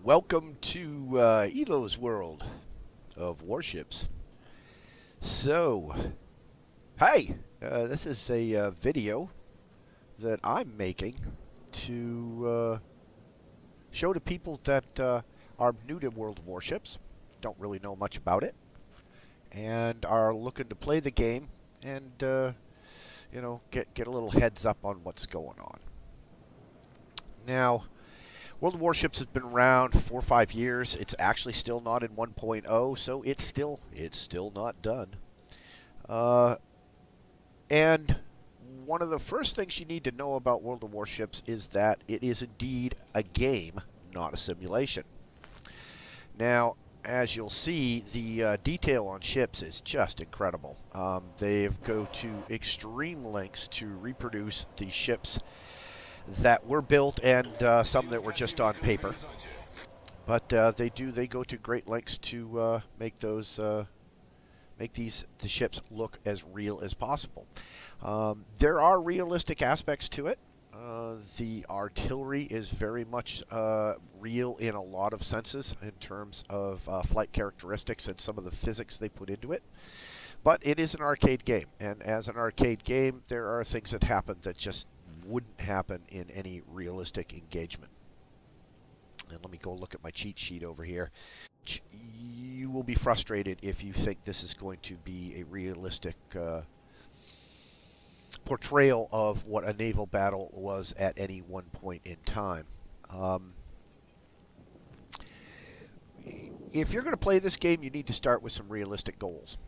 Welcome to Elo's world of warships. So, hi! This is a video that I'm making to show to people that are new to World of Warships, don't really know much about it, and are looking to play the game and, get a little heads up on what's going on. Now, World of Warships has been around for 4 or 5 years. It's actually still not in 1.0, so it's still not done. And one of the first things you need to know about World of Warships is that it is indeed a game, not a simulation. Now, as you'll see, the detail on ships is just incredible. They go to extreme lengths to reproduce the ships that were built and some that were just on paper, but they go to great lengths to make the ships look as real as possible. There are realistic aspects to it. The artillery is very much real in a lot of senses in terms of flight characteristics and some of the physics they put into it. But it is an arcade game, and as an arcade game, there are things that happen that just wouldn't happen in any realistic engagement. And let me go look at my cheat sheet over here. You will be frustrated if you think this is going to be a realistic portrayal of what a naval battle was at any one point in time. If you're going to play this game, you need to start with some realistic goals.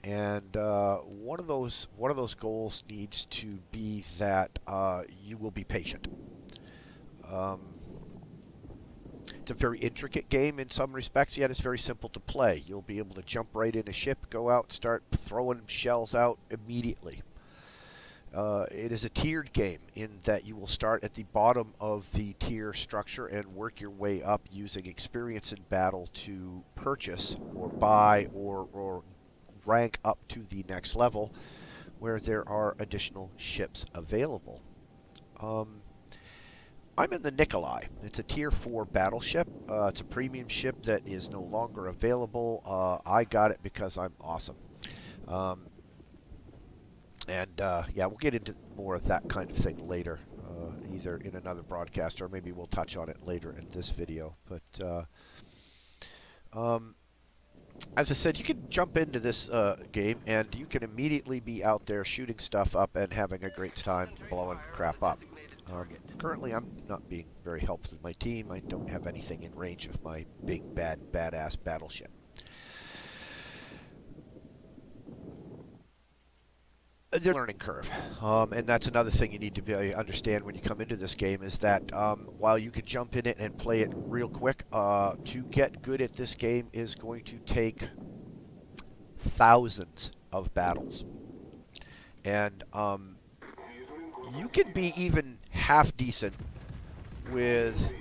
And one of those goals needs to be that you will be patient. It's a very intricate game in some respects, yet it's very simple to play. You'll be able to jump right in a ship, go out, start throwing shells out immediately. It is a tiered game in that you will start at the bottom of the tier structure and work your way up using experience in battle to purchase or buy or rank up to the next level where there are additional ships available. I'm in the Nikolai. It's a tier 4 battleship. It's a premium ship that is no longer available. I got it because I'm awesome. Yeah, we'll get into more of that kind of thing later, either in another broadcast or maybe we'll touch on it later in this video. But as I said, you can jump into this game and you can immediately be out there shooting stuff up and having a great time blowing crap up. Currently, I'm not being very helpful with my team. I don't have anything in range of my big, badass battleship. There's a learning curve, and that's another thing you need to understand when you come into this game is that while you can jump in it and play it real quick, to get good at this game is going to take thousands of battles. And you can be even half decent with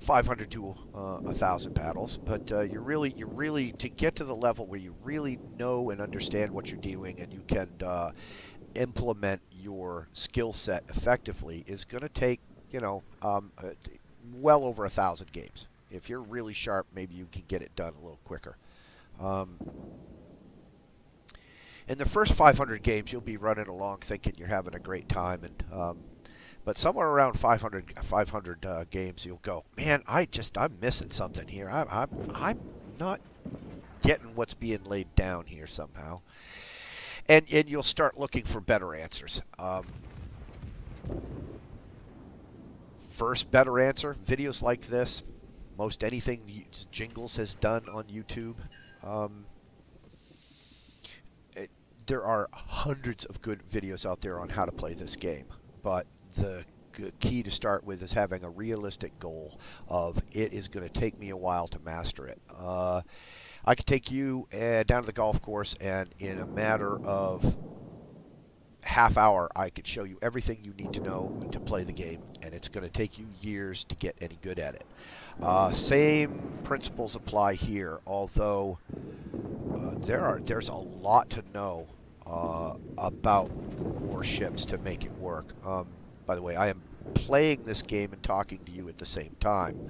500 to 1,000 battles, but you really to get to the level where you really know and understand what you're doing and you can implement your skill set effectively is going to take well over 1,000 games. If you're really sharp, maybe you can get it done a little quicker. In the first 500 games, you'll be running along thinking you're having a great time, and but somewhere around 500 games, you'll go, man, I'm missing something here. I'm not getting what's being laid down here somehow. And you'll start looking for better answers. First better answer, videos like this, most anything Jingles has done on YouTube. There are hundreds of good videos out there on how to play this game, but the key to start with is having a realistic goal of it is going to take me a while to master it. I could take you down to the golf course and in a matter of half hour I could show you everything you need to know to play the game, and it's going to take you years to get any good at it. Same principles apply here, although there's a lot to know about warships to make it work. By the way, I am playing this game and talking to you at the same time.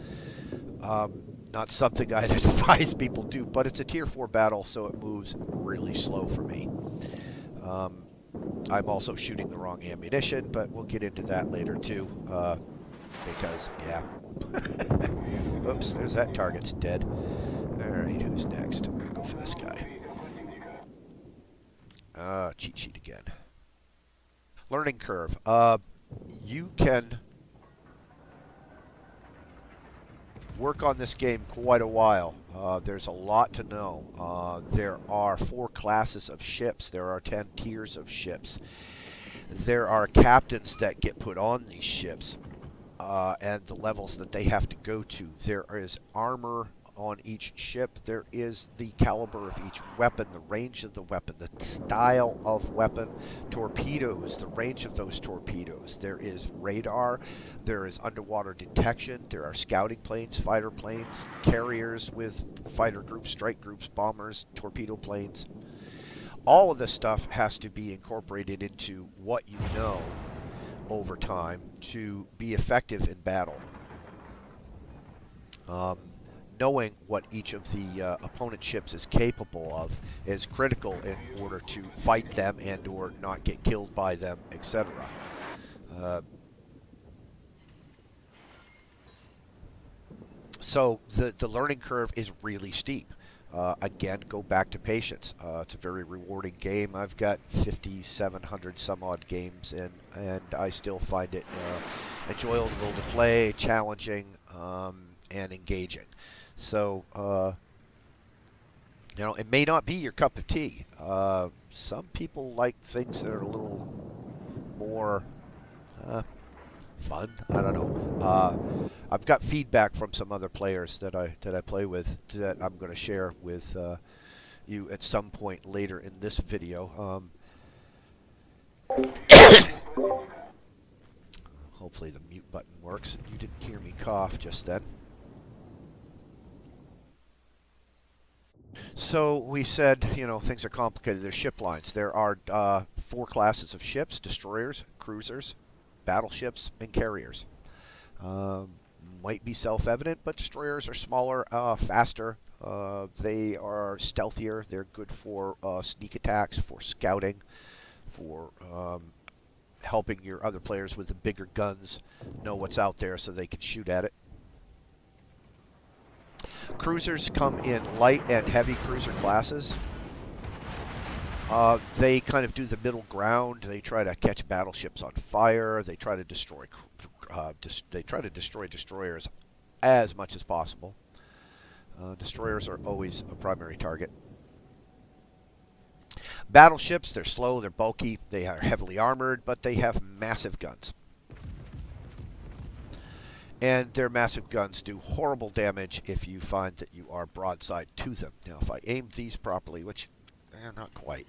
Not something I'd advise people do, but it's a tier 4 battle, so it moves really slow for me. I'm also shooting the wrong ammunition, but we'll get into that later too, because, yeah. Oops, there's that target's dead. Alright, who's next? I'm going to go for this guy. Cheat sheet again. Learning curve. You can work on this game quite a while. There's a lot to know. There are 4 classes of ships. There are 10 tiers of ships. There are captains that get put on these ships and the levels that they have to go to. There is armor on each ship. There is the caliber of each weapon, the range of the weapon, the style of weapon, torpedoes, the range of those torpedoes. There is radar. There is underwater detection. There are scouting planes, fighter planes, carriers with fighter groups, strike groups, bombers, torpedo planes. All of this stuff has to be incorporated into what you know over time to be effective in battle. Knowing what each of the opponent ships is capable of is critical in order to fight them and or not get killed by them, etc. So the learning curve is really steep. Again, go back to patience. It's a very rewarding game. I've got 5,700 some odd games in, and I still find it enjoyable to play, challenging, and engaging. So, you know, it may not be your cup of tea. Some people like things that are a little more fun. I don't know. I've got feedback from some other players that I play with that I'm going to share with you at some point later in this video. Hopefully the mute button works and you didn't hear me cough just then. So we said, you know, things are complicated. There's ship lines. There are 4 classes of ships: destroyers, cruisers, battleships, and carriers. Might be self-evident, but destroyers are smaller, faster. They are stealthier. They're good for sneak attacks, for scouting, for helping your other players with the bigger guns know what's out there so they can shoot at it. Cruisers come in light and heavy cruiser classes. They kind of do the middle ground. They try to catch battleships on fire. They try to destroy destroyers as much as possible. Destroyers are always a primary target. Battleships, they're slow, they're bulky, they are heavily armored, but they have massive guns. And their massive guns do horrible damage if you find that you are broadside to them. Now, if I aimed these properly, which, not quite.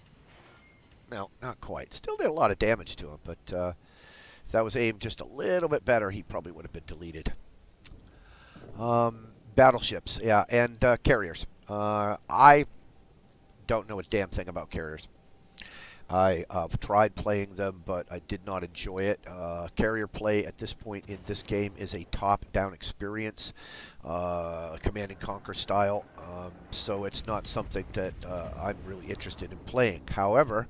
No, not quite. Still did a lot of damage to him, but if that was aimed just a little bit better, he probably would have been deleted. Battleships, yeah, and carriers. I don't know a damn thing about carriers. I've tried playing them, but I did not enjoy it. Carrier play at this point in this game is a top-down experience, Command and Conquer style, so it's not something that I'm really interested in playing. However,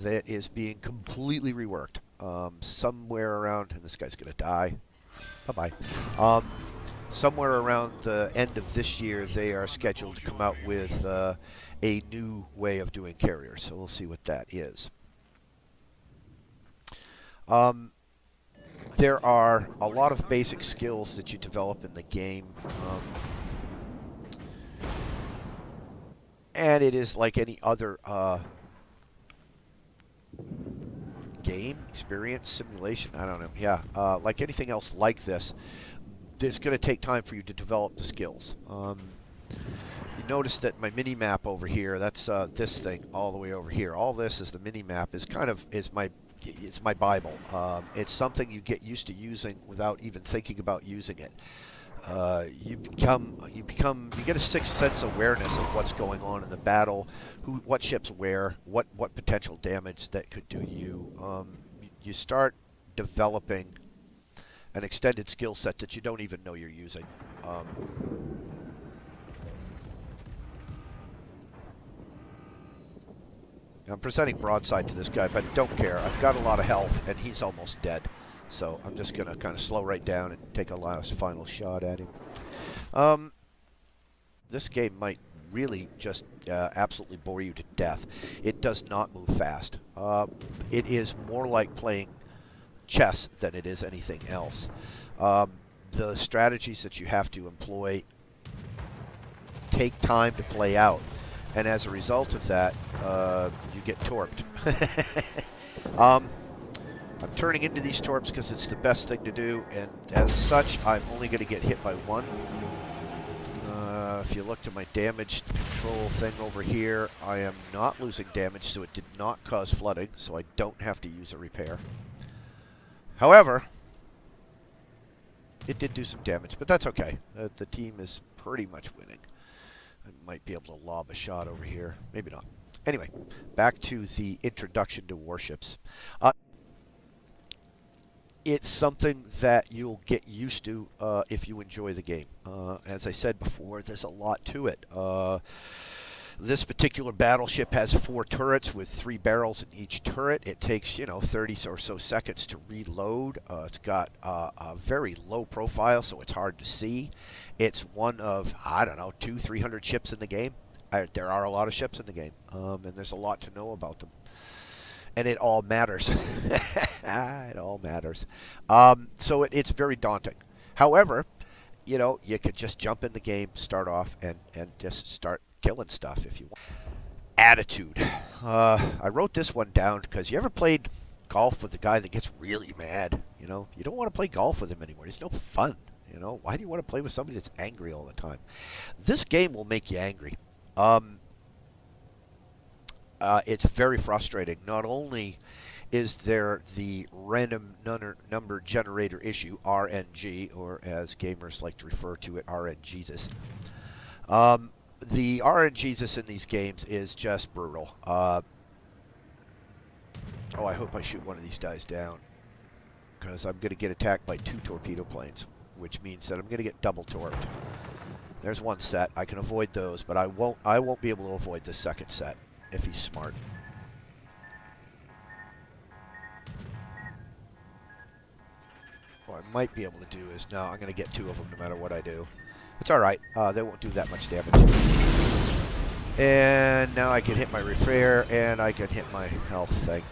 that is being completely reworked. Somewhere around, and this guy's going to die. Bye-bye. Somewhere around the end of this year, they are scheduled to come out with a new way of doing carriers. So we'll see what that is. There are a lot of basic skills that you develop in the game. And it is like any other game, experience, simulation, I don't know. Yeah, like anything else like this, it's going to take time for you to develop the skills. You notice that my mini map over here, that's this thing all the way over here. All this is the mini map is kind of it's my Bible. It's something you get used to using without even thinking about using it. You get a sixth sense awareness of what's going on in the battle, what ships where, what potential damage that could do to you. You start developing an extended skill set that you don't even know you're using. I'm presenting broadside to this guy, but don't care. I've got a lot of health, and he's almost dead. So I'm just going to kind of slow right down and take a last final shot at him. This game might really just absolutely bore you to death. It does not move fast. It is more like playing chess than it is anything else. The strategies that you have to employ take time to play out, and as a result of that, you get torped. I'm turning into these torps because it's the best thing to do, and as such, I'm only going to get hit by one. If you look to my damage control thing over here, I am not losing damage, so it did not cause flooding, so I don't have to use a repair. However, it did do some damage, but that's okay. The team is pretty much winning. I might be able to lob a shot over here. Maybe not. Anyway, back to the introduction to warships. It's something that you'll get used to if you enjoy the game. As I said before, there's a lot to it. This particular battleship has 4 turrets with 3 barrels in each turret. It takes, 30 or so seconds to reload. It's got a very low profile, so it's hard to see. It's one of, 200-300 ships in the game. There are a lot of ships in the game, and there's a lot to know about them. And it all matters. It all matters. So it's very daunting. However, you could just jump in the game, start off, and just start killing stuff if you want. Attitude. I wrote this one down because you ever played golf with a guy that gets really mad? You don't want to play golf with him anymore. It's no fun. Why do you want to play with somebody that's angry all the time? This game will make you angry. It's very frustrating. Not only is there the random number generator issue, RNG, or as gamers like to refer to it, RNGesus. The RNGesus in these games is just brutal. Oh, I hope I shoot one of these guys down, because I'm going to get attacked by 2 torpedo planes, which means that I'm going to get double torped. There's one set. I can avoid those, but I won't be able to avoid the second set if he's smart. What I might be able to do is, no, I'm going to get 2 of them no matter what I do. It's alright. They won't do that much damage. And now I can hit my repair, and I can hit my health thing.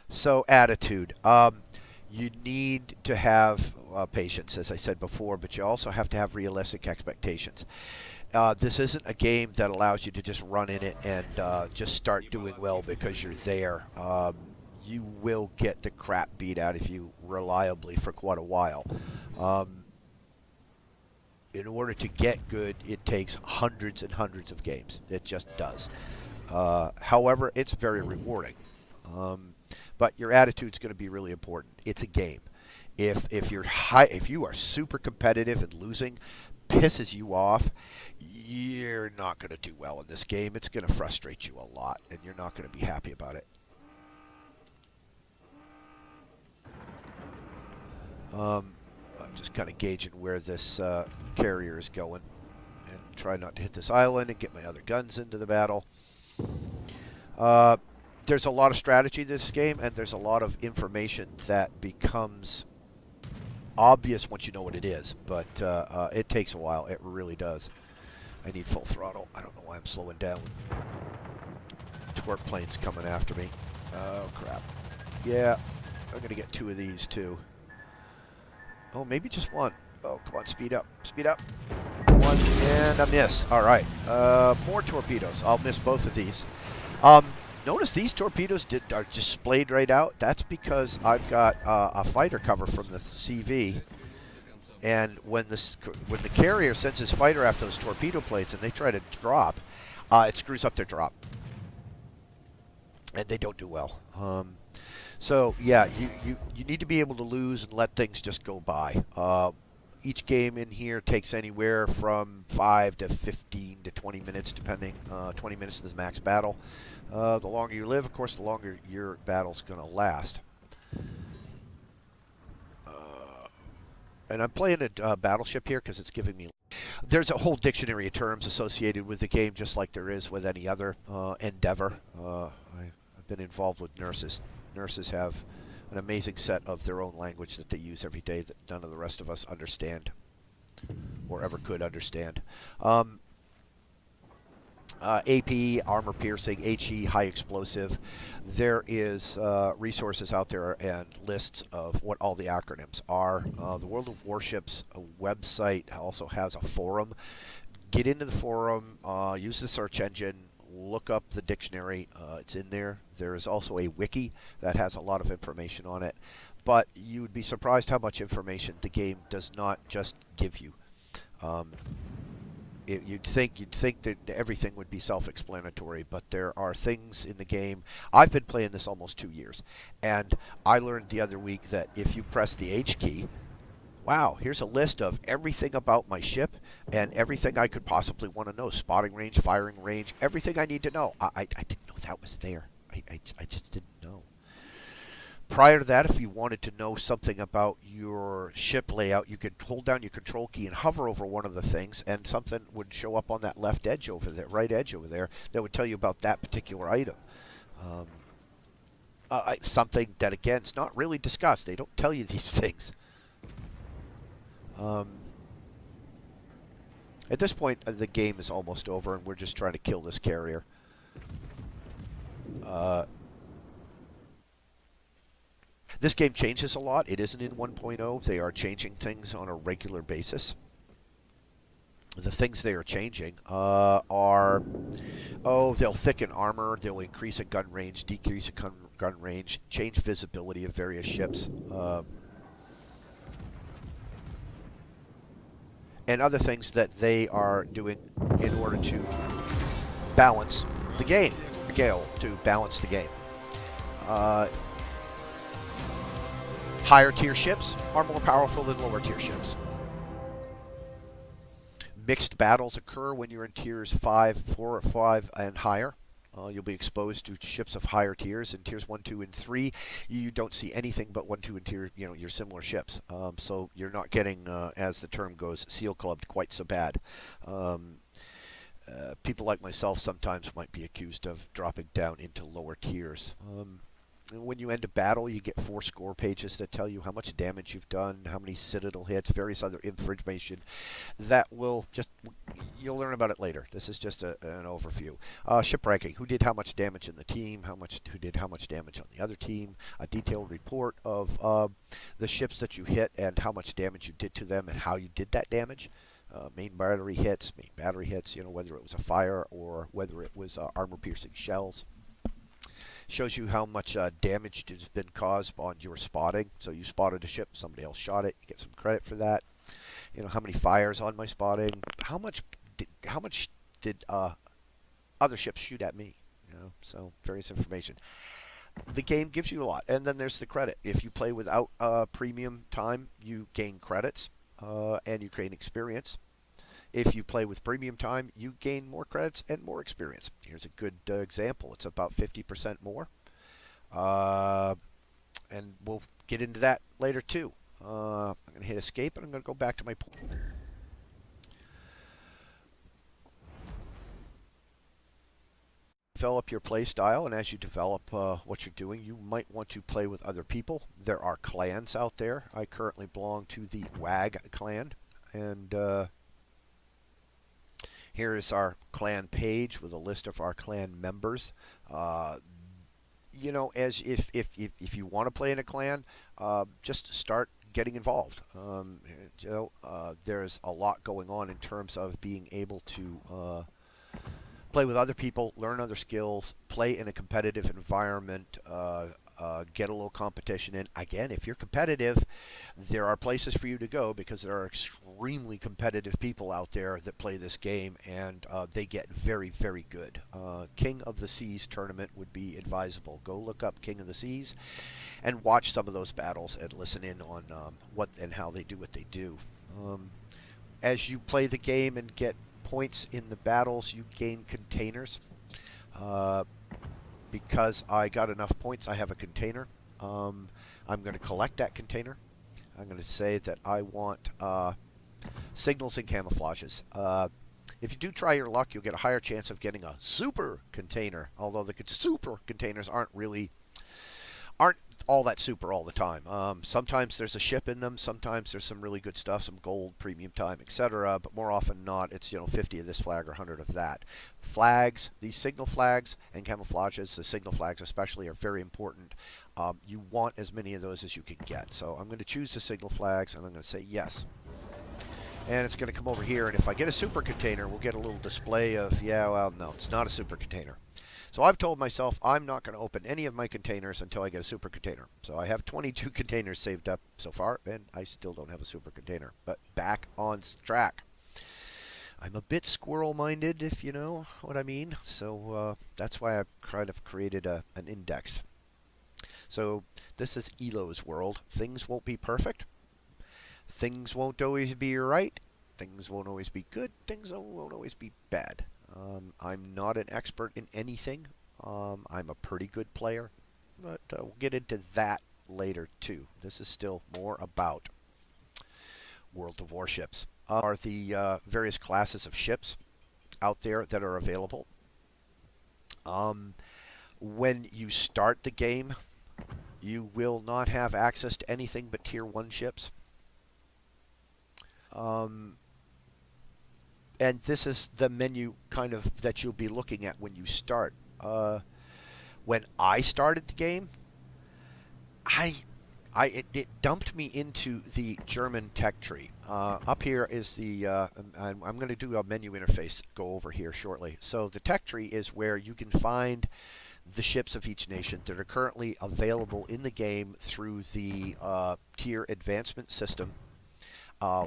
So, attitude. You need to have patience, as I said before, but you also have to have realistic expectations. This isn't a game that allows you to just run in it and just start doing well because you're there. You will get the crap beat out of you reliably for quite a while. In order to get good, it takes hundreds and hundreds of games. It just does. However, it's very rewarding. But your attitude's going to be really important. It's a game. If you are super competitive and losing pisses you off, you're not going to do well in this game. It's going to frustrate you a lot, and you're not going to be happy about it. I'm just kind of gauging where this carrier is going, and try not to hit this island and get my other guns into the battle. There's a lot of strategy in this game, and there's a lot of information that becomes obvious once you know what it is, but it takes a while. It really does. I need full throttle. I don't know why I'm slowing down. Torp planes coming after me. Oh, crap. Yeah, I'm going to get 2 of these, too. Oh, maybe just 1. Oh, come on, speed up. Speed up. 1, and a miss. All right. More torpedoes. I'll miss both of these. Notice these torpedoes are just splayed right out. That's because I've got a fighter cover from the CV. And when the carrier sends his fighter after those torpedo plates and they try to drop, it screws up their drop. And they don't do well. So, yeah, you need to be able to lose and let things just go by. Each game in here takes anywhere from 5 to 15 to 20 minutes, depending. 20 minutes is the max battle. The longer you live, of course, the longer your battle's going to last. And I'm playing a battleship here because it's giving me. There's a whole dictionary of terms associated with the game, just like there is with any other endeavor. I've been involved with nurses. Nurses have an amazing set of their own language that they use every day that none of the rest of us understand or ever could understand. AP, armor piercing, HE, high explosive. There is resources out there and lists of what all the acronyms are. The World of Warships website also has a forum. Get into the forum, use the search engine, look up the dictionary. It's in there. There is also a wiki that has a lot of information on it. But you would be surprised how much information the game does not just give you. You'd think that everything would be self-explanatory, but there are things in the game. I've been playing this almost 2 years, and I learned the other week that if you press the H key, wow, here's a list of everything about my ship and everything I could possibly want to know. Spotting range, firing range, everything I need to know. I didn't know that was there. I just didn't know. Prior to that, if you wanted to know something about your ship layout, you could hold down your control key and hover over one of the things, and something would show up on that left edge over there, right edge over there, that would tell you about that particular item. Something that, again, is not really discussed. They don't tell you these things. At this point, the game is almost over, and we're just trying to kill this carrier. This game changes a lot. It isn't in 1.0. They are changing things on a regular basis. The things they are changing are, they'll thicken armor, they'll increase a gun range, decrease a gun range, change visibility of various ships, and other things that they are doing in order to balance the game, to balance the game. Higher tier ships are more powerful than lower tier ships. Mixed battles occur when you're in tiers 4 or 5 and higher. You'll be exposed to ships of higher tiers. In tiers 1, 2, and 3, you don't see anything but 1, 2, and tier, your similar ships. So you're not getting, as the term goes, seal clubbed quite so bad. People like myself sometimes might be accused of dropping down into lower tiers. When you end a battle, you get 4 score pages that tell you how much damage you've done, how many citadel hits, various other information that will just, you'll learn about it later. This is just an overview. Ship ranking, who did how much damage in the team, who did how much damage on the other team, a detailed report of the ships that you hit and how much damage you did to them and how you did that damage. Main battery hits, whether it was a fire or whether it was armor-piercing shells. Shows you how much damage has been caused on your spotting. So you spotted a ship, somebody else shot it, you get some credit for that. How many fires on my spotting, how much did other ships shoot at me. So various information. The game gives you a lot, and then there's the credit. If you play without premium time, you gain credits and you gain experience. If you play with premium time, you gain more credits and more experience. Here's a good example. It's about 50% more. And we'll get into that later too. I'm going to hit escape and I'm going to go back to my point. Develop your play style, and as you develop what you're doing, you might want to play with other people. There are clans out there. I currently belong to the WAG clan, and here is our clan page with a list of our clan members. As if you want to play in a clan, just start getting involved. There's a lot going on in terms of being able to play with other people, learn other skills, play in a competitive environment, get a little competition in. Again, if you're competitive, there are places for you to go because there are extremely competitive people out there that play this game, and they get very, very good. King of the Seas tournament would be advisable. Go look up King of the Seas and watch some of those battles and listen in on what and how they do what they do. As you play the game and get points in the battles, you gain containers. Because I got enough points, I have a container. I'm going to collect that container. I'm going to say that I want signals and camouflages. If you do try your luck, you'll get a higher chance of getting a super container, although the super containers aren't all that super all the time. Sometimes there's a ship in them, sometimes there's some really good stuff, some gold, premium time, etc. But more often not, it's 50 of this flag or 100 of that. Flags, these signal flags and camouflages, the signal flags especially, are very important. You want as many of those as you can get. So I'm going to choose the signal flags, and I'm going to say yes. And it's going to come over here, and if I get a super container, we'll get a little display of, yeah, well, no, it's not a super container. So I've told myself I'm not going to open any of my containers until I get a super container. So I have 22 containers saved up so far, and I still don't have a super container. But back on track. I'm a bit squirrel-minded, if you know what I mean. So that's why I've kind of created an index. So this is Elo's world. Things won't be perfect. Things won't always be right. Things won't always be good. Things won't always be bad. I'm not an expert in anything. I'm a pretty good player, but we'll get into that later too. This is still more about World of Warships. Are the various classes of ships out there that are available. When you start the game, you will not have access to anything but Tier 1 ships. And this is the menu kind of that you'll be looking at when you start. When I started the game, it dumped me into the German tech tree. Up here is the, I'm going to do a menu interface, go over here shortly. So the tech tree is where you can find the ships of each nation that are currently available in the game through the tier advancement system.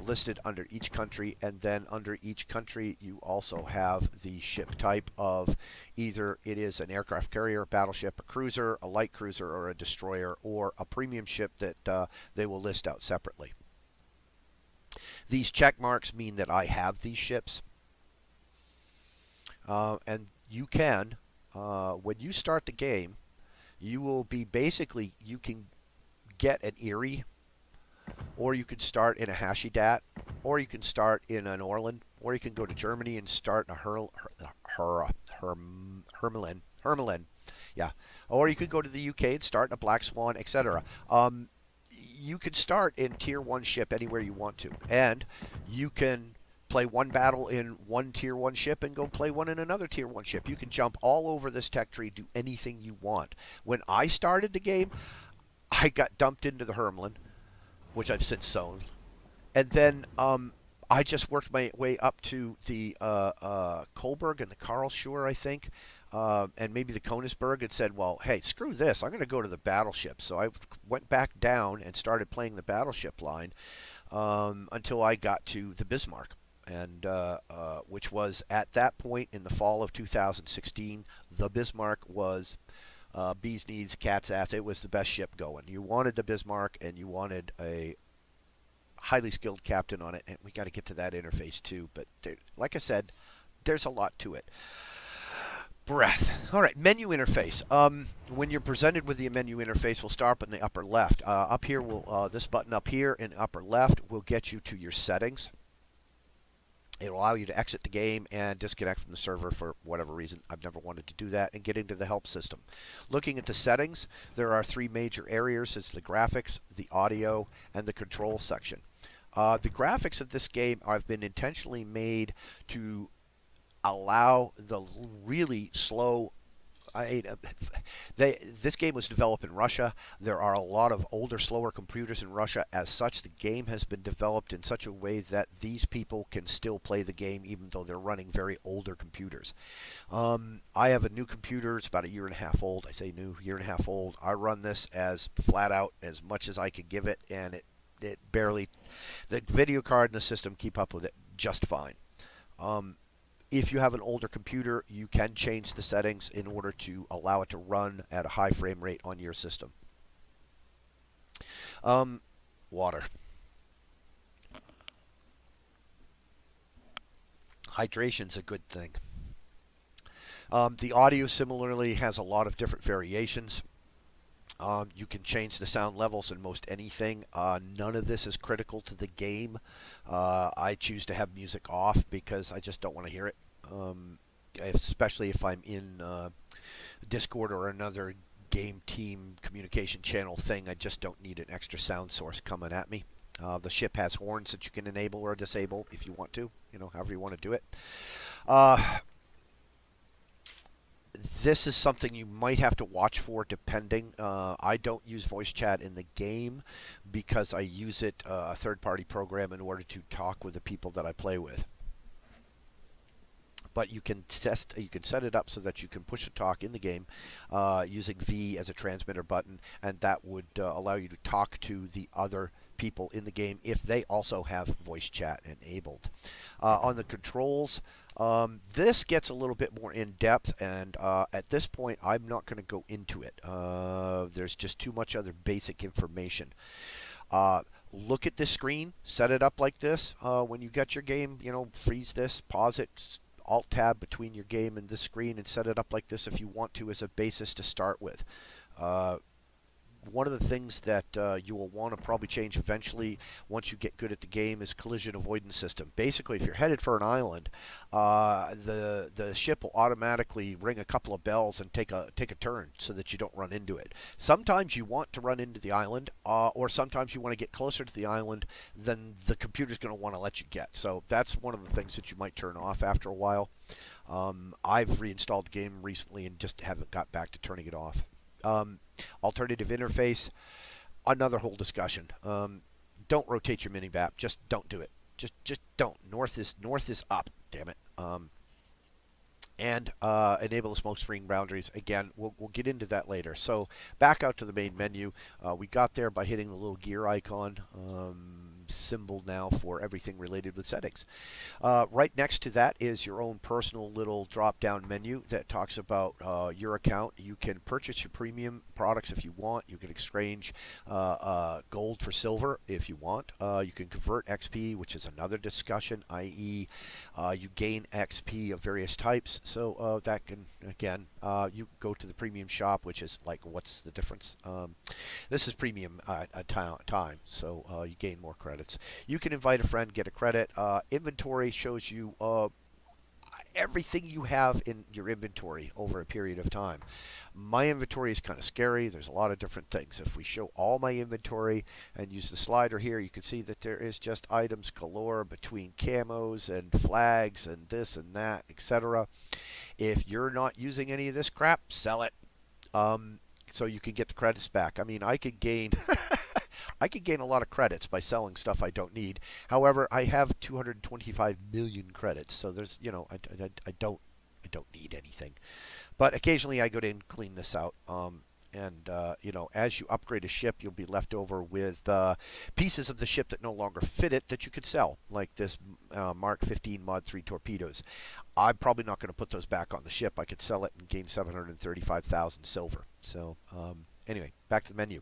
Listed under each country, and then under each country you also have the ship type of either it is an aircraft carrier, battleship, a cruiser, a light cruiser, or a destroyer, or a premium ship that they will list out separately. These check marks mean that I have these ships, and you can, when you start the game, you will be basically, you can get an Erie, or you can start in a Hashidat, or you can start in an Orlan, or you can go to Germany and start in a Hermelin, yeah. Or you could go to the UK and start in a Black Swan, etc. You can start in Tier 1 ship anywhere you want to, and you can play one battle in one Tier 1 ship and go play one in another Tier 1 ship. You can jump all over this tech tree, do anything you want. When I started the game, I got dumped into the Hermelin, which I've since sown. And then I just worked my way up to the Kolberg and the Karlsruhe, I think, and maybe the Königsberg, and said, well, hey, screw this. I'm going to go to the battleship. So I went back down and started playing the battleship line until I got to the Bismarck, and which was at that point in the fall of 2016. The Bismarck was bee's knees, cat's ass. It was the best ship going. You wanted the Bismarck, and you wanted a highly skilled captain on it, and we got to get to that interface too. But there, like I said, there's a lot to it. Breath. All right, menu interface. When you're presented with the menu interface, we'll start in the upper left. Up here, this button up here in the upper left will get you to your settings. It'll allow you to exit the game and disconnect from the server for whatever reason. I've never wanted to do that, and get into the help system. Looking at the settings, there are three major areas. It's the graphics, the audio, and the control section. The graphics of this game have been intentionally made to allow the really slow... this game was developed in Russia. There are a lot of older, slower computers in Russia. As such, the game has been developed in such a way that these people can still play the game even though they're running very older computers. I have a new computer. It's about a year and a half old. I say new, year and a half old. I run this as flat out as much as I can give it, and it barely... The video card and the system keep up with it just fine. If you have an older computer, you can change the settings in order to allow it to run at a high frame rate on your system. Water. Hydration's a good thing. The audio similarly has a lot of different variations. You can change the sound levels in most anything. None of this is critical to the game. I choose to have music off because I just don't want to hear it. Especially if I'm in Discord or another game team communication channel thing. I just don't need an extra sound source coming at me. The ship has horns that you can enable or disable if you want to, however you want to do it. This is something you might have to watch for depending. I don't use voice chat in the game because I use it, a third-party program, in order to talk with the people that I play with. But you can set it up so that you can push to talk in the game using V as a transmitter button, and that would allow you to talk to the other people in the game if they also have voice chat enabled. On the controls, this gets a little bit more in depth, and at this point I'm not going to go into it. There's just too much other basic information. Look at this screen, set it up like this. When you get your game, freeze this, pause it, Alt-Tab between your game and this screen, and set it up like this if you want to as a basis to start with. One of the things that you will want to probably change eventually once you get good at the game is collision avoidance system. Basically, if you're headed for an island, the ship will automatically ring a couple of bells and take a turn so that you don't run into it. Sometimes you want to run into the island, or sometimes you want to get closer to the island than the computer's going to want to let you get. So that's one of the things that you might turn off after a while. I've reinstalled the game recently and just haven't got back to turning it off. Alternative interface, another whole discussion. Don't rotate your mini map. Just don't do it. Just don't. North is up. Damn it. And enable the smoke screen boundaries. Again, we'll get into that later. So back out to the main menu. We got there by hitting the little gear icon symbol now for everything related with settings. Right next to that is your own personal little drop-down menu that talks about your account. You can purchase your premium products if you want. You can exchange gold for silver if you want. You can convert XP, which is another discussion, i.e. You gain XP of various types. So that can, again, you go to the premium shop, which is like, what's the difference? This is premium time, so you gain more credits. You can invite a friend, get a credit. Inventory shows you everything you have in your inventory over a period of time. My inventory is kind of scary. There's a lot of different things. If we show all my inventory and use the slider here, you can see that there is just items galore between camos and flags and this and that, etc. If you're not using any of this crap, sell it. So you can get the credits back. I mean, I could gain I could gain a lot of credits by selling stuff I don't need. However, I have 225 million credits, so there's, I don't need anything. But occasionally I go in and clean this out. As you upgrade a ship, you'll be left over with pieces of the ship that no longer fit it that you could sell, like this Mark 15 Mod 3 torpedoes. I'm probably not going to put those back on the ship. I could sell it and gain 735,000 silver. So anyway, back to the menu.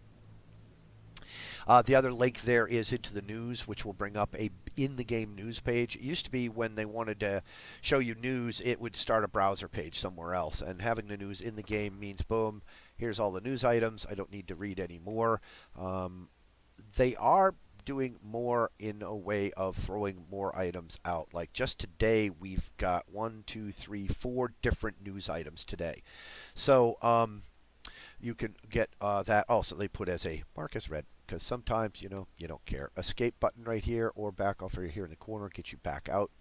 The other link there is into the news, which will bring up a in-the-game news page. It used to be when they wanted to show you news, it would start a browser page somewhere else. And having the news in the game means, boom, here's all the news items. I don't need to read any more. They are doing more in a way of throwing more items out. Like just today, we've got 4 different news items today. So you can get that. Also, they put as a mark as read. Because sometimes, you don't care. Escape button right here, or back off right here in the corner, get you back out.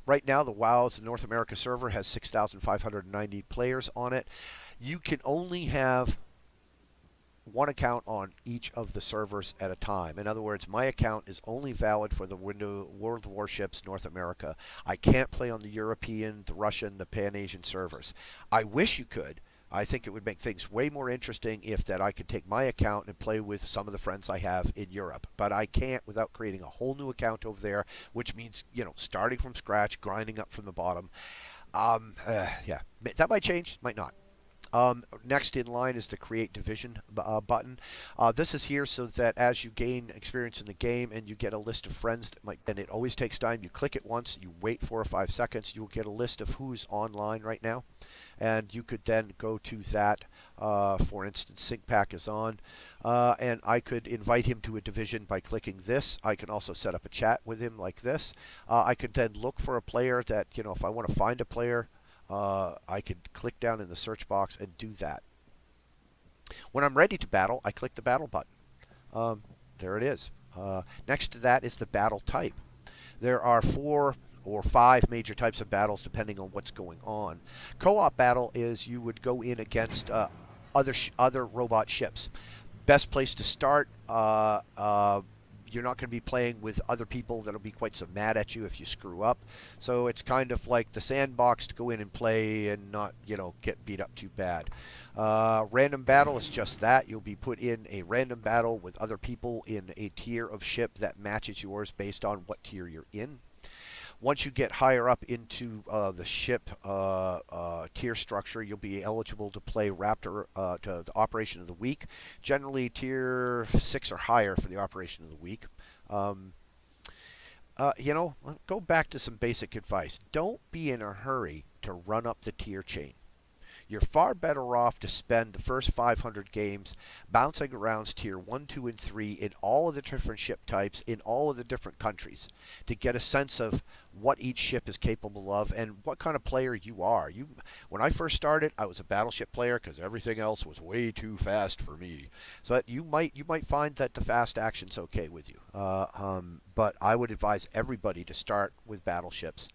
Right now, the WoW's North America server has 6,590 players on it. You can only have one account on each of the servers at a time. In other words, my account is only valid for the World Warships North America. I can't play on the European, the Russian, the Pan-Asian servers. I wish you could. I think it would make things way more interesting if that I could take my account and play with some of the friends I have in Europe. But I can't without creating a whole new account over there, which means, starting from scratch, grinding up from the bottom. Yeah, that might change, might not. Next in line is the Create Division button. This is here so that as you gain experience in the game and you get a list of friends that might, and it always takes time. You click it once, you wait 4 or 5 seconds, you'll get a list of who's online right now, and you could then go to that. For instance, SyncPack is on, and I could invite him to a division by clicking this. I can also set up a chat with him like this. I could then look for a player that, if I want to find a player, I could click down in the search box and do that. When I'm ready to battle, I click the battle button. There it is. Next to that is the battle type. There are 4 or 5 major types of battles depending on what's going on. Co-op battle is you would go in against other robot ships. Best place to start. You're not going to be playing with other people that'll be quite so mad at you if you screw up. So it's kind of like the sandbox to go in and play and not, get beat up too bad. Random battle is just that. You'll be put in a random battle with other people in a tier of ship that matches yours based on what tier you're in. Once you get higher up into the ship tier structure, you'll be eligible to play Raptor to the Operation of the Week. Generally, tier 6 or higher for the Operation of the Week. Go back to some basic advice. Don't be in a hurry to run up the tier chain. You're far better off to spend the first 500 games bouncing around tier 1, 2, and 3 in all of the different ship types in all of the different countries to get a sense of what each ship is capable of and what kind of player you are. When I first started, I was a battleship player because everything else was way too fast for me. So you might find that the fast action's okay with you. But I would advise everybody to start with battleships.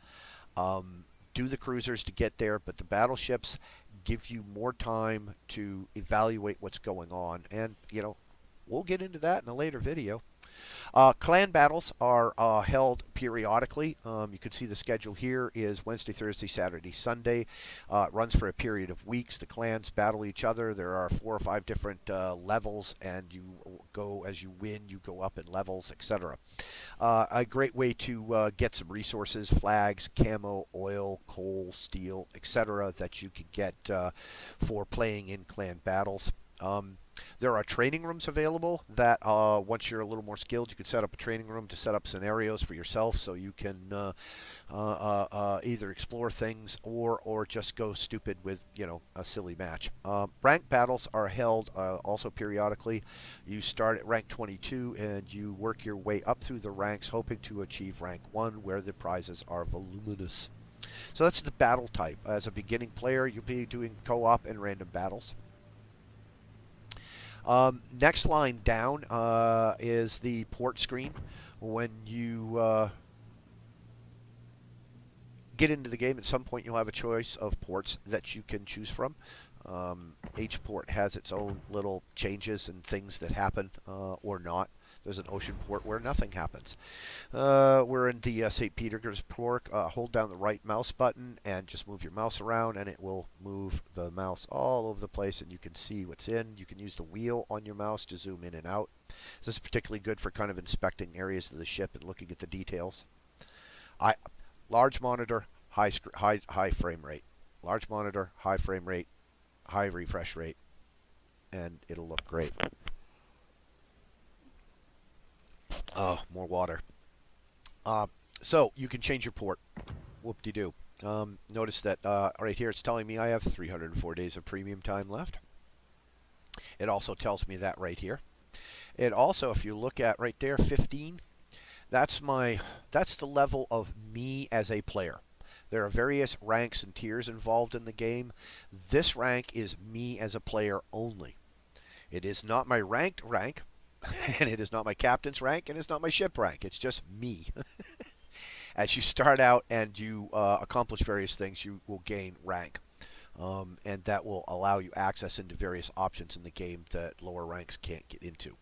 Do the cruisers to get there, but the battleships give you more time to evaluate what's going on, and we'll get into that in a later video. Clan battles are held periodically. You can see the schedule here is Wednesday, Thursday, Saturday, Sunday. It runs for a period of weeks. The clans battle each other. There are 4 or 5 different levels, and you go as you win. You go up in levels, etc. A great way to get some resources: flags, camo, oil, coal, steel, etc. that you can get for playing in clan battles. There are training rooms available that once you're a little more skilled, you can set up a training room to set up scenarios for yourself so you can either explore things or just go stupid with, a silly match. Rank battles are held also periodically. You start at rank 22 and you work your way up through the ranks, hoping to achieve rank 1 where the prizes are voluminous. So that's the battle type. As a beginning player, you'll be doing co-op and random battles. Next line down is the port screen. When you get into the game, at some point you'll have a choice of ports that you can choose from. Each port has its own little changes and things that happen or not. There's an ocean port where nothing happens. We're in the St. Petersburg port. Hold down the right mouse button and just move your mouse around, and it will move the mouse all over the place, and you can see what's in. You can use the wheel on your mouse to zoom in and out. This is particularly good for kind of inspecting areas of the ship and looking at the details. Large monitor, high frame rate. Large monitor, high frame rate, high refresh rate, and it'll look great. Oh, more water. So you can change your port. Whoop-de-doo. Notice that right here it's telling me I have 304 days of premium time left. It also tells me that right here. It also, if you look at right there, 15, that's the level of me as a player. There are various ranks and tiers involved in the game. This rank is me as a player only. It is not my ranked rank. And it is not my captain's rank, and it's not my ship rank. It's just me. As you start out and you accomplish various things, you will gain rank. And that will allow you access into various options in the game that lower ranks can't get into.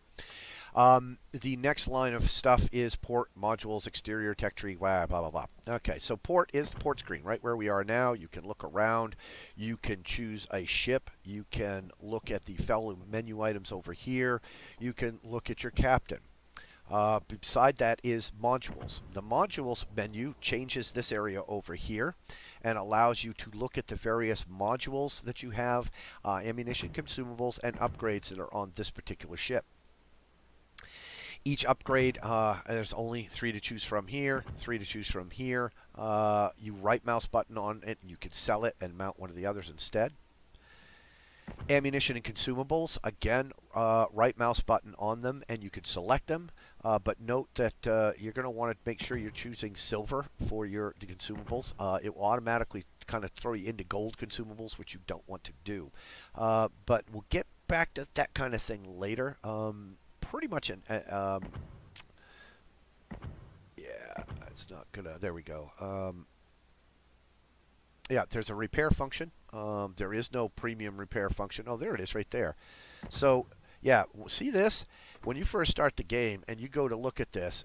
The next line of stuff is port, modules, exterior, tech tree, blah, blah, blah, blah. Okay, so port is the port screen, right where we are now. You can look around. You can choose a ship. You can look at the fellow menu items over here. You can look at your captain. Beside that is modules. The modules menu changes this area over here and allows you to look at the various modules that you have, ammunition, consumables, and upgrades that are on this particular ship. Each upgrade, there's only 3 to choose from here, 3 to choose from here. You right mouse button on it and you can sell it and mount one of the others instead. Ammunition and consumables, again, right mouse button on them and you can select them. But note that you're going to want to make sure you're choosing silver for your consumables. It will automatically kind of throw you into gold consumables, which you don't want to do. But we'll get back to that kind of thing later. Pretty much yeah, it's not gonna. There we go. Yeah, there's a repair function. There is no premium repair function. Oh, there it is right there. So yeah, see this? When you first start the game and you go to look at this,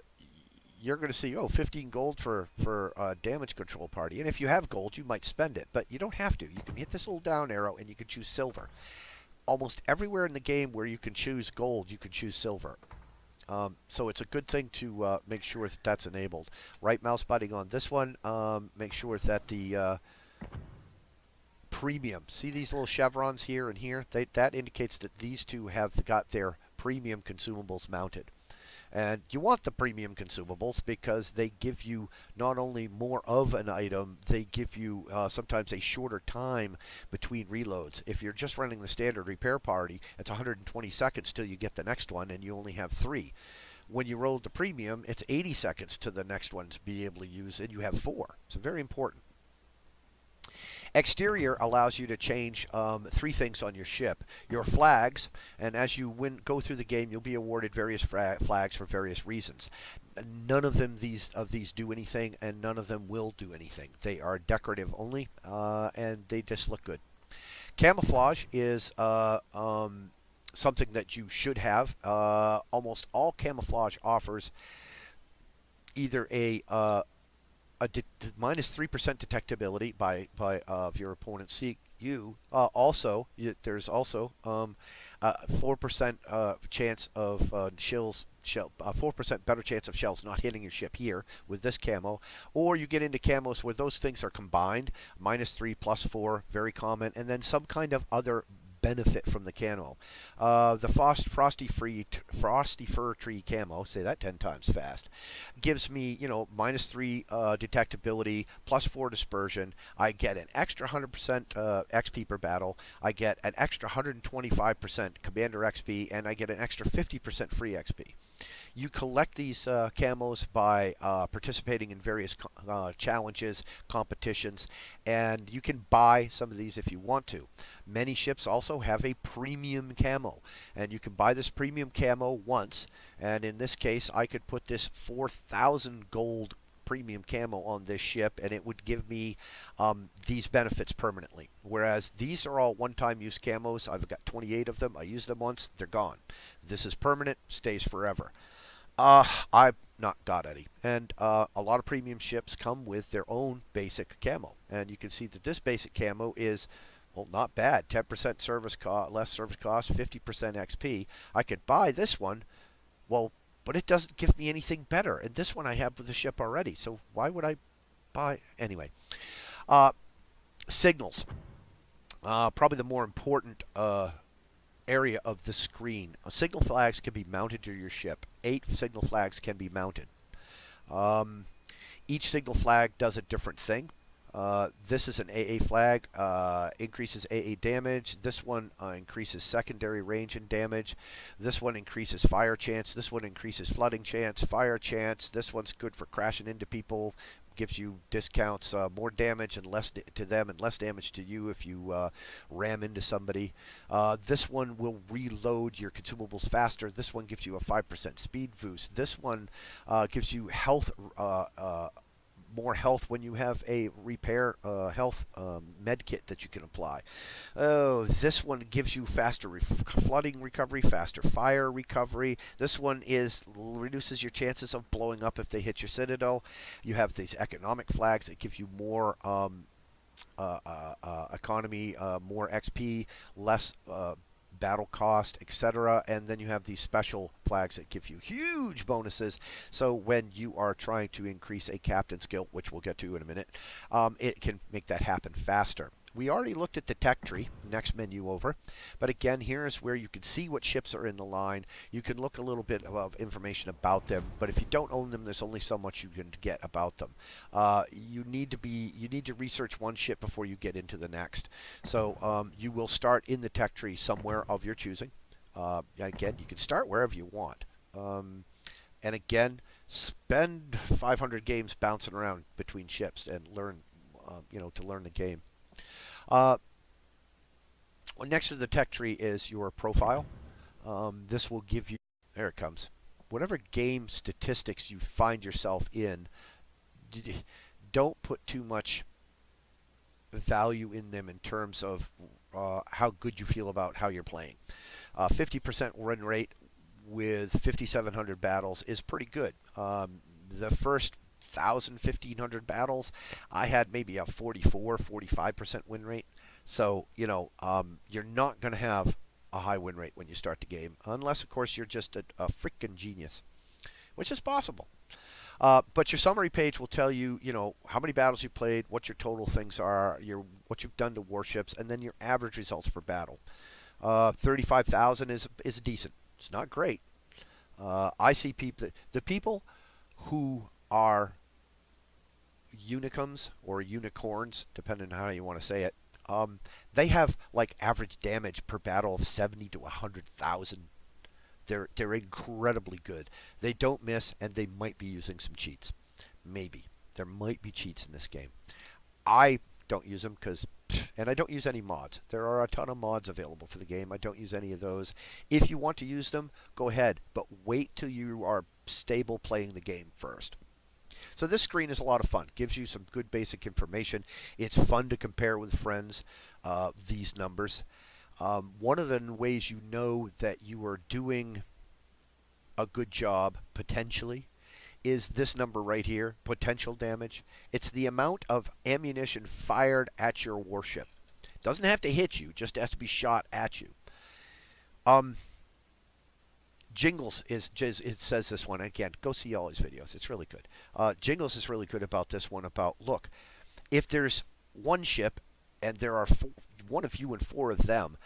you're going to see, oh, 15 gold for damage control party. And if you have gold, you might spend it, but you don't have to. You can hit this little down arrow and you can choose silver. Almost everywhere in the game where you can choose gold, you can choose silver. So it's a good thing to make sure that that's enabled. Right mouse button on this one, make sure that the premium, see these little chevrons here and here? That indicates that these two have got their premium consumables mounted. And you want the premium consumables because they give you not only more of an item, they give you sometimes a shorter time between reloads. If you're just running the standard repair party, it's 120 seconds till you get the next one and you only have 3. When you roll the premium, it's 80 seconds to the next one to be able to use, and you have 4. So very important. Exterior allows you to change 3 things on your ship. Your flags, and as you go through the game, you'll be awarded various flags for various reasons. None of these do anything, and none of them will do anything. They are decorative only, and they just look good. Camouflage is something that you should have. Almost all camouflage offers either a minus 3% detectability by if your opponent see you. There's also 4% chance of shells. 4% better chance of shells not hitting your ship here with this camo, or you get into camos where those things are combined, -3, +4, very common, and then some kind of other benefit from the camo. The frosty fir tree camo, say that 10 times fast, gives me, -3 detectability, +4 dispersion. I get an extra 100% XP per battle. I get an extra 125% commander XP, and I get an extra 50% free XP. You collect these camos by participating in various challenges, competitions, and you can buy some of these if you want to. Many ships also have a premium camo, and you can buy this premium camo once, and in this case I could put this 4,000 gold premium camo on this ship and it would give me these benefits permanently, whereas these are all one-time use camos. I've got 28 of them. I use them once, they're gone. This is permanent, stays forever. I've not got any, and a lot of premium ships come with their own basic camo, and you can see that this basic camo is, well, not bad. 10% less service cost, 50% XP. I could buy this one, well, but it doesn't give me anything better, and this one I have with the ship already, so why would I buy anyway? Signals, probably the more important area of the screen. Signal flags can be mounted to your ship. 8 signal flags can be mounted. Each signal flag does a different thing. This is an AA flag, increases AA damage. This one increases secondary range and damage. This one increases fire chance. This one increases flooding chance, fire chance. This one's good for crashing into people. Gives you discounts, more damage and less to them and less damage to you if you ram into somebody. This one will reload your consumables faster. This one gives you a 5% speed boost. This one gives you health, more health when you have a repair health med kit that you can apply. Oh, this one gives you faster flooding recovery, faster fire recovery. This one reduces your chances of blowing up if they hit your citadel. You have these economic flags that give you more economy, more XP, less battle cost, etc. And then you have these special flags that give you huge bonuses. So when you are trying to increase a captain skill, which we'll get to in a minute, it can make that happen faster. We already looked at the tech tree, next menu over, but again, here's where you can see what ships are in the line. You can look a little bit of information about them, but if you don't own them, there's only so much you can get about them. You need to research one ship before you get into the next. So you will start in the tech tree somewhere of your choosing. Again, you can start wherever you want. And again, spend 500 games bouncing around between ships and learn, to learn the game. Next to the tech tree is your profile. This will give you, there it comes, whatever game statistics you find yourself in, don't put too much value in them in terms of how good you feel about how you're playing. 50% win rate with 5,700 battles is pretty good. The first 1,000, 1,500 battles, I had maybe a 44, 45% win rate. So, you're not going to have a high win rate when you start the game, unless, of course, you're just a freaking genius, which is possible. But your summary page will tell you, how many battles you played, what your total things are, what you've done to warships, and then your average results per battle. 35,000 is decent. It's not great. I see people, the people who are unicums or unicorns, depending on how you want to say it, they have like average damage per battle of 70 to 100,000. They're incredibly good. They don't miss, and they might be using some cheats. Maybe there might be cheats in this game. I don't use them and I don't use any mods. There are a ton of mods available for the game. I don't use any of those. If you want to use them, go ahead, but wait till you are stable playing the game first. So this screen is a lot of fun. Gives you some good basic information. It's fun to compare with friends, these numbers. One of the ways you know that you are doing a good job, potentially, is this number right here, potential damage. It's the amount of ammunition fired at your warship. Doesn't have to hit you, just has to be shot at you. Jingles it says this one. Again, go see all his videos. It's really good. Jingles is really good about this one about, look, if there's one ship and there are one of you and four of them,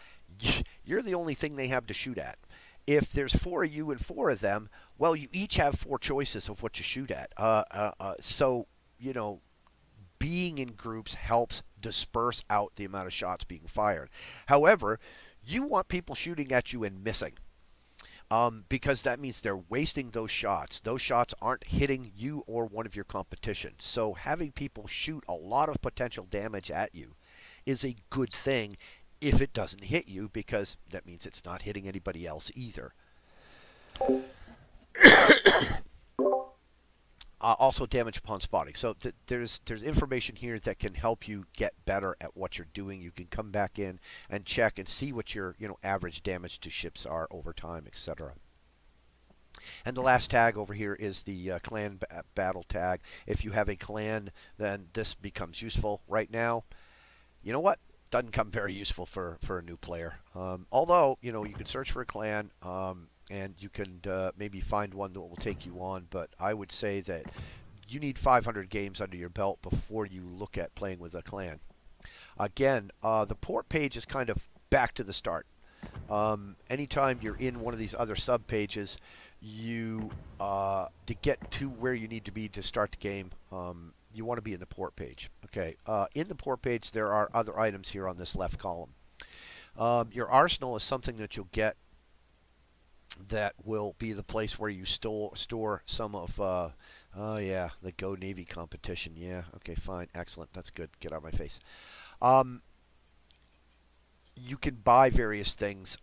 you're the only thing they have to shoot at. If there's four of you and four of them, well, you each have four choices of what to shoot at. So, being in groups helps disperse out the amount of shots being fired. However, you want people shooting at you and missing. Because that means they're wasting those shots. Those shots aren't hitting you or one of your competition. So having people shoot a lot of potential damage at you is a good thing if it doesn't hit you, because that means it's not hitting anybody else either. Also damage upon spotting. So there's information here that can help you get better at what you're doing. You can come back in and check and see what your average damage to ships are over time, etc. And the last tag over here is the clan battle tag. If you have a clan, then this becomes useful. Right now, you know what? Doesn't come very useful for a new player. Although, you can search for a clan, and you can maybe find one that will take you on, but I would say that you need 500 games under your belt before you look at playing with a clan. Again, the port page is kind of back to the start. Anytime you're in one of these other sub pages, to get to where you need to be to start the game, you want to be in the port page. Okay, in the port page there are other items here on this left column. Your arsenal is something that you'll get that will be the place where you store some of, oh yeah, the Go Navy competition. Yeah, okay, fine, excellent, that's good, get out of my face. You can buy various things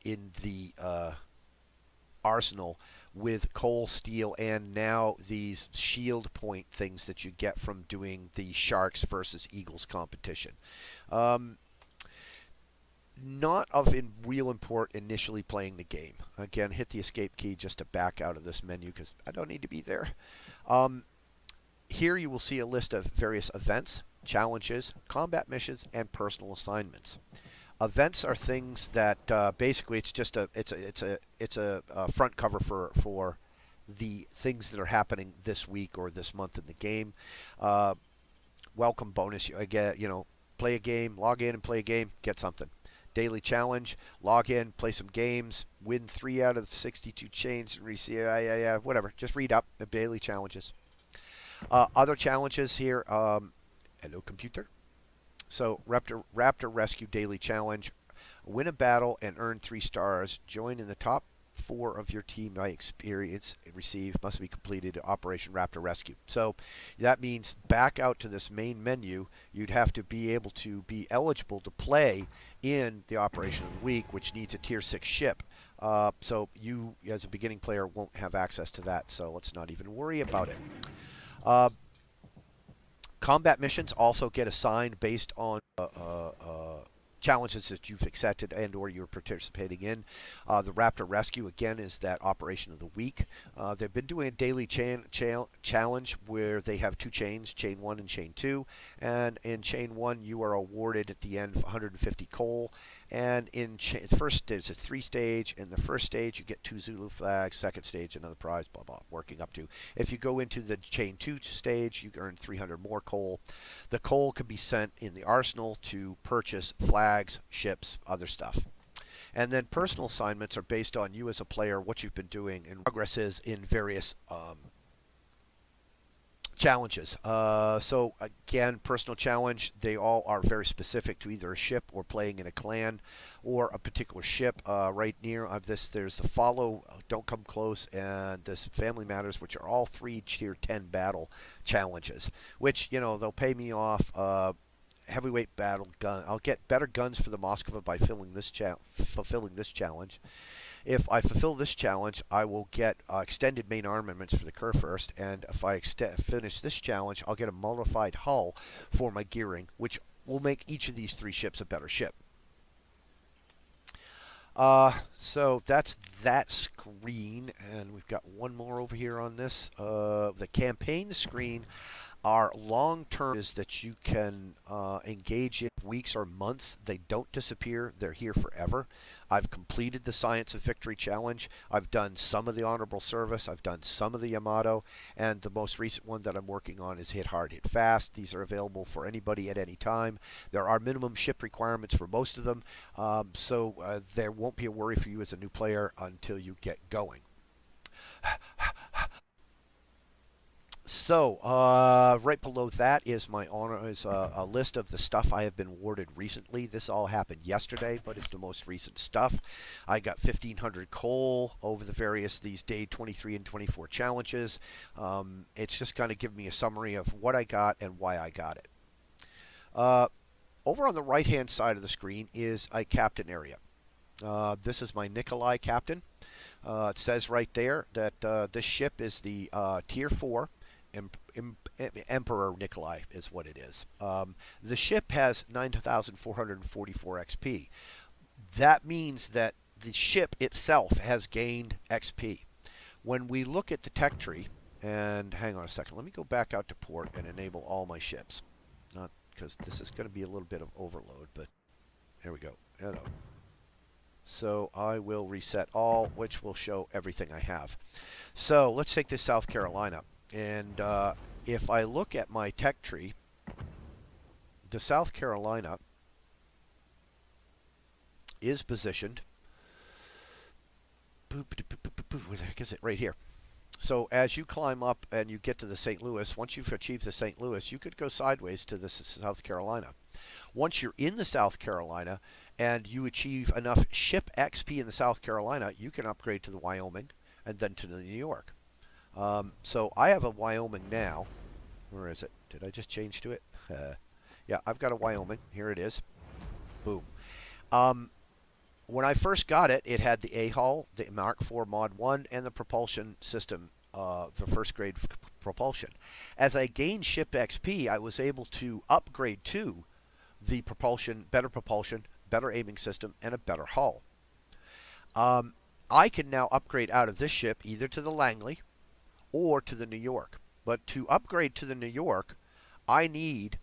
in the arsenal with coal, steel, and now these shield point things that you get from doing the Sharks versus Eagles competition. Not of real import initially playing the game. Again, hit the escape key just to back out of this menu because I don't need to be there. Here you will see a list of various events, challenges, combat missions, and personal assignments. Events are things that basically it's just a front cover for the things that are happening this week or this month in the game. Uh, Welcome bonus. You get, play a game, log in and play a game, get something. Daily challenge, log in, play some games, win 3 out of the 62 chains, and receive, whatever. Just read up the daily challenges. Other challenges here, hello computer. So Raptor Rescue Daily Challenge, win a battle and earn 3 stars. Join in the top 4 of your team by experience received must be completed at Operation Raptor Rescue. So that means back out to this main menu, you'd have to be able to be eligible to play in the Operation of the Week, which needs a Tier 6 ship. So you, as a beginning player, won't have access to that, so let's not even worry about it. Combat missions also get assigned based on challenges that you've accepted and or you're participating in. The Raptor Rescue, again, is that Operation of the Week. They've been doing a daily challenge where they have 2 chains, Chain 1 and Chain 2. And in Chain 1, you are awarded at the end 150 coal. And in the first, it's a 3-stage. In the first stage, you get 2 Zulu flags. Second stage, another prize, blah, blah, working up to. If you go into the Chain 2 stage, you earn 300 more coal. The coal can be sent in the arsenal to purchase flags, ships, other stuff. And then personal assignments are based on you as a player, what you've been doing, and progress is in various challenges. So again, personal challenge, they all are very specific to either a ship or playing in a clan or a particular ship. Right near this, there's the follow, don't come close, and this family matters, which are all 3 tier 10 battle challenges, which, they'll pay me off. Heavyweight battle gun. I'll get better guns for the Moskva by fulfilling this challenge. If I fulfill this challenge, I will get extended main armaments for the Kurfürst, and if I finish this challenge, I'll get a modified hull for my gearing, which will make each of these 3 ships a better ship. So that's that screen, and we've got one more over here on this. The campaign screen are long-term that you can engage in weeks or months. They don't disappear. They're here forever. I've completed the Science of Victory Challenge. I've done some of the Honorable Service. I've done some of the Yamato. And the most recent one that I'm working on is Hit Hard, Hit Fast. These are available for anybody at any time. There are minimum ship requirements for most of them. So there won't be a worry for you as a new player until you get going. So, right below that is a list of the stuff I have been awarded recently. This all happened yesterday, but it's the most recent stuff. I got 1,500 coal over these day 23 and 24 challenges. It's just kind of giving me a summary of what I got and why I got it. Over on the right-hand side of the screen is a captain area. This is my Nikolai captain. It says right there that this ship is the Tier 4. Emperor Nikolai is what it is. The ship has 9,444 XP. That means that the ship itself has gained XP. When we look at the tech tree, and hang on a second, let me go back out to port and enable all my ships. Not because this is going to be a little bit of overload, but there we go. Hello. So I will reset all, which will show everything I have. So let's take this South Carolina. And if I look at my tech tree, the South Carolina is positioned. Where the heck is it? Right here. So as you climb up and you get to the St. Louis, once you've achieved the St. Louis, you could go sideways to the South Carolina. Once you're in the South Carolina and you achieve enough ship XP in the South Carolina, you can upgrade to the Wyoming and then to the New York. So I have a Wyoming now. Where is it? Did I just change to it? Yeah, I've got a Wyoming. Here it is. Boom. When I first got it, it had the A-hull, the Mark IV Mod 1, and the propulsion system, the first grade propulsion. As I gained ship XP, I was able to upgrade to the propulsion, better aiming system, and a better hull. I can now upgrade out of this ship either to the Langley or to the New York. But to upgrade to the New York, I need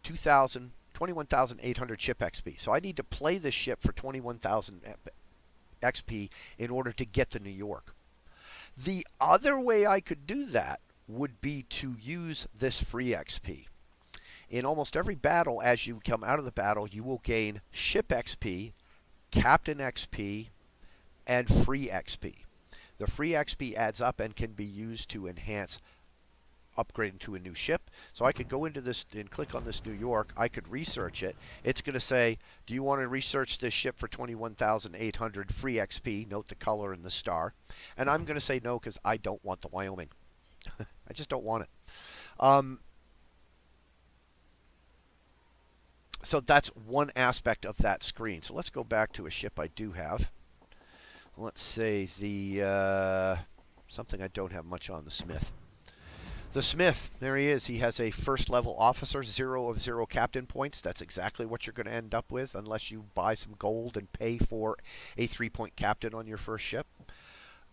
2,000 21,800 ship XP. So I need to play this ship for 21,000 XP in order to get to New York. The other way I could do that would be to use this free XP. In almost every battle, as you come out of the battle, you will gain ship XP, captain XP, and free XP. The free XP adds up and can be used to enhance upgrading to a new ship. So I could go into this and click on this New York. I could research it. It's going to say, do you want to research this ship for 21,800 free XP? Note the color and the star. And I'm going to say no because I don't want the Wyoming. I just don't want it. So that's one aspect of that screen. So let's go back to a ship I do have. Let's say the something I don't have much on, the Smith. The Smith, there he is. He has a first level officer, 0 of 0 captain points. That's exactly what you're going to end up with unless you buy some gold and pay for a 3-point captain on your first ship.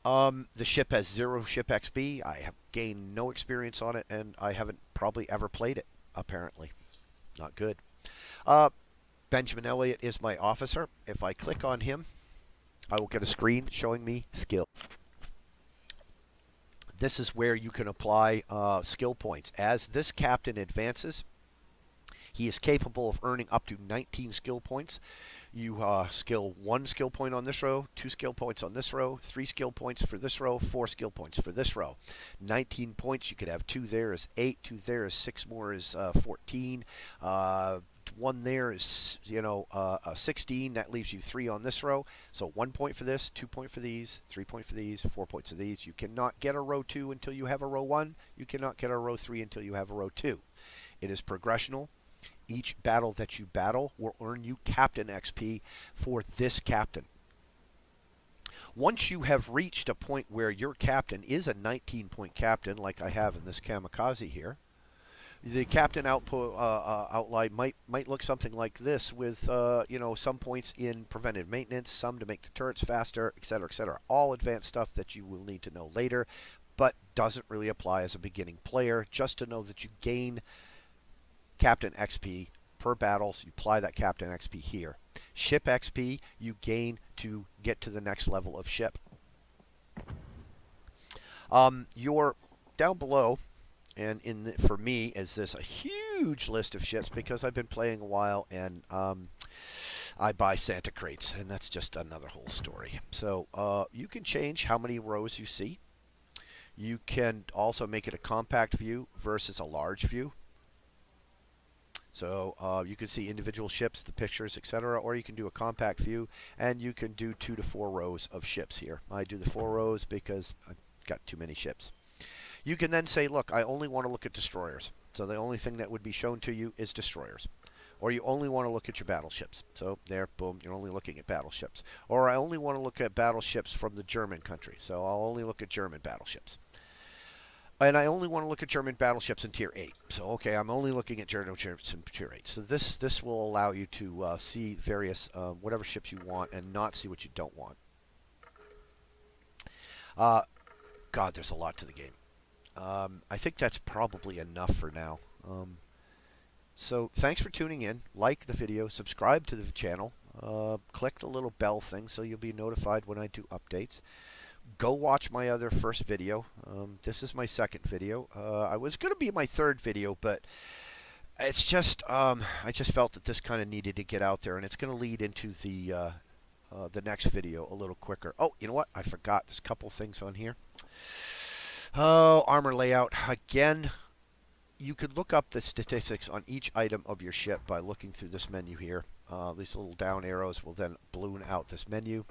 The ship has 0 ship XP. I have gained no experience on it, and I haven't probably ever played it, apparently. Not good. Benjamin Elliott is my officer. If I click on him, I will get a screen showing me skill. This is where you can apply skill points. As this captain advances, he is capable of earning up to 19 skill points. You skill 1 skill point on this row, 2 skill points on this row, 3 skill points for this row, 4 skill points for this row. 19 points, you could have 2 there is 8, 2 there is 6 more is 14. 1 there is, 16. That leaves you 3 on this row. So 1 point for this, 2 point for these, 3 point for these, 4 points of these. You cannot get a row 2 until you have a row 1. You cannot get a row 3 until you have a row 2. It is progressional. Each battle that you battle will earn you captain XP for this captain. Once you have reached a point where your captain is a 19-point captain, like I have in this kamikaze here, the captain outline might look something like this, with some points in preventive maintenance, some to make the turrets faster, etc., etc. All advanced stuff that you will need to know later, but doesn't really apply as a beginning player. Just to know that you gain captain XP per battle, so you apply that captain XP here. Ship XP you gain to get to the next level of ship. You're down below. And for me, is this a huge list of ships because I've been playing a while, and I buy Santa crates, and that's just another whole story. So you can change how many rows you see. You can also make it a compact view versus a large view. So you can see individual ships, the pictures, etc., or you can do a compact view, and you can do 2 to 4 rows of ships here. I do the 4 rows because I've got too many ships. You can then say, look, I only want to look at destroyers. So the only thing that would be shown to you is destroyers. Or you only want to look at your battleships. So there, boom, you're only looking at battleships. Or I only want to look at battleships from the German country. So I'll only look at German battleships. And I only want to look at German battleships in Tier 8. So, okay, I'm only looking at German ships in Tier 8. So this will allow you to see various, whatever ships you want, and not see what you don't want. God, there's a lot to the game. I think that's probably enough for now. So thanks for tuning in. Like the video, subscribe to the channel, click the little bell thing so you'll be notified when I do updates. Go watch my other first video. This is my second video. I was going to be my third video, but it's just I just felt that this kind of needed to get out there, and it's going to lead into the next video a little quicker. Oh, you know what? I forgot. There's a couple things on here. Oh, armor layout. Again, you could look up the statistics on each item of your ship by looking through this menu here. These little down arrows will then balloon out this menu.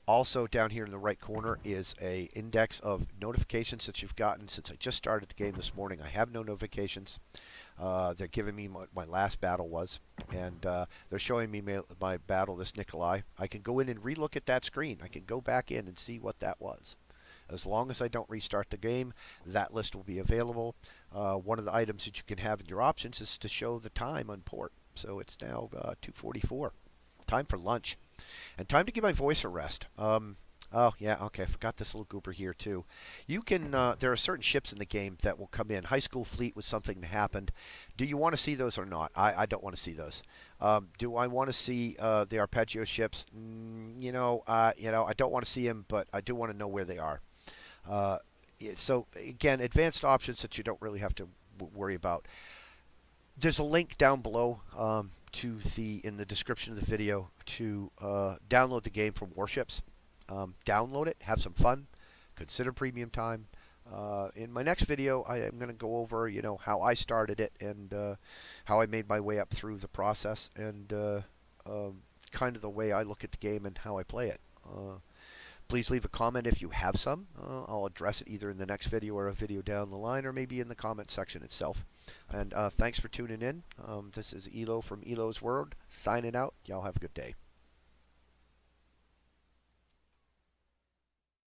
Also, down here in the right corner is a index of notifications that you've gotten since I just started the game this morning. I have no notifications. They're giving me what my last battle was, and they're showing me my battle, this Nikolai. I can go in and relook at that screen. I can go back in and see what that was. As long as I don't restart the game, that list will be available. One of the items that you can have in your options is to show the time on port. So it's now 2:44. Time for lunch. And time to give my voice a rest. Oh, yeah, okay. I forgot this little goober here, too. You can, there are certain ships in the game that will come in. High School Fleet was something that happened. Do you want to see those or not? I don't want to see those. Do I want to see the Arpeggio ships? I don't want to see them, but I do want to know where they are. So, again, advanced options that you don't really have to worry about. There's a link down below in the description of the video to download the game from Warships. Download it, have some fun, consider premium time. In my next video, I am going to go over, how I started it and how I made my way up through the process and kind of the way I look at the game and how I play it. Please leave a comment if you have some. I'll address it either in the next video or a video down the line or maybe in the comment section itself. And thanks for tuning in. This is Elo from Elo's World, signing out. Y'all have a good day.